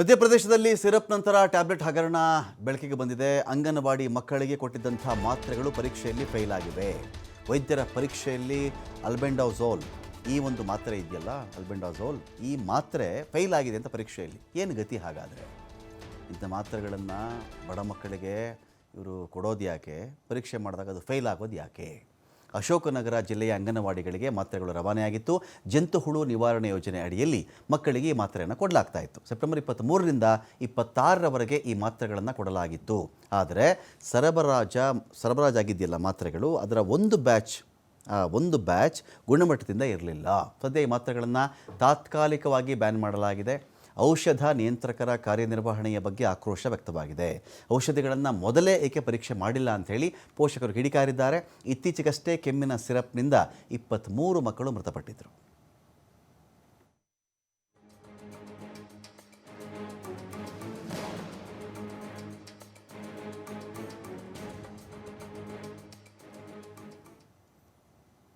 ಮಧ್ಯಪ್ರದೇಶದಲ್ಲಿ ಸಿರಪ್ ನಂತರ ಟ್ಯಾಬ್ಲೆಟ್ ಹಗರಣ ಬೆಳಕಿಗೆ ಬಂದಿದೆ. ಅಂಗನವಾಡಿ ಮಕ್ಕಳಿಗೆ ಕೊಟ್ಟಿದ್ದಂಥ ಮಾತ್ರೆಗಳು ಪರೀಕ್ಷೆಯಲ್ಲಿ ಫೇಲ್ ಆಗಿವೆ. ವೈದ್ಯರ ಪರೀಕ್ಷೆಯಲ್ಲಿ ಅಲ್ಬೆಂಡಾಜೋಲ್ ಈ ಒಂದು ಮಾತ್ರೆ ಇದೆಯಲ್ಲ, ಅಲ್ಬೆಂಡಾಜೋಲ್ ಈ ಮಾತ್ರೆ ಫೇಲ್ ಆಗಿದೆ ಅಂತ ಪರೀಕ್ಷೆಯಲ್ಲಿ. ಏನು ಗತಿ ಹಾಗಾದರೆ? ಇಂಥ ಮಾತ್ರೆಗಳನ್ನು ಬಡ ಮಕ್ಕಳಿಗೆ ಇವರು ಕೊಡೋದು ಯಾಕೆ? ಪರೀಕ್ಷೆ ಮಾಡಿದಾಗ ಅದು ಫೇಲ್ ಆಗೋದು ಯಾಕೆ? ಅಶೋಕನಗರ ಜಿಲ್ಲೆಯ ಅಂಗನವಾಡಿಗಳಿಗೆ ಮಾತ್ರೆಗಳು ರವಾನೆಯಾಗಿತ್ತು. ಜಂತು ಹುಳು ನಿವಾರಣೆ ಯೋಜನೆ ಅಡಿಯಲ್ಲಿ ಮಕ್ಕಳಿಗೆ ಈ ಮಾತ್ರೆಯನ್ನು ಕೊಡಲಾಗ್ತಾ ಇತ್ತು. ಸೆಪ್ಟೆಂಬರ್ 23ರಿಂದ 26ರವರೆಗೆ ಈ ಮಾತ್ರೆಗಳನ್ನು ಕೊಡಲಾಗಿತ್ತು. ಆದರೆ ಸರಬರಾಜಾಗಿದೆಯಲ್ಲ ಮಾತ್ರೆಗಳು, ಅದರ ಒಂದು ಬ್ಯಾಚ್ ಗುಣಮಟ್ಟದಿಂದ ಇರಲಿಲ್ಲ. ಸದ್ಯ ಈ ಮಾತ್ರೆಗಳನ್ನು ತಾತ್ಕಾಲಿಕವಾಗಿ ಬ್ಯಾನ್ ಮಾಡಲಾಗಿದೆ. ಔಷಧ ನಿಯಂತ್ರಕರ ಕಾರ್ಯನಿರ್ವಹಣೆಯ ಬಗ್ಗೆ ಆಕ್ರೋಶ ವ್ಯಕ್ತವಾಗಿದೆ. ಔಷಧಿಗಳನ್ನು ಮೊದಲೇ ಏಕೆ ಪರೀಕ್ಷೆ ಮಾಡಿಲ್ಲ ಅಂಥೇಳಿ ಪೋಷಕರು ಕಿಡಿಕಾರಿದ್ದಾರೆ. ಇತ್ತೀಚೆಗಷ್ಟೇ ಕೆಮ್ಮಿನ ಸಿರಪ್ನಿಂದ 23 ಮಕ್ಕಳು ಮೃತಪಟ್ಟಿದ್ದರು.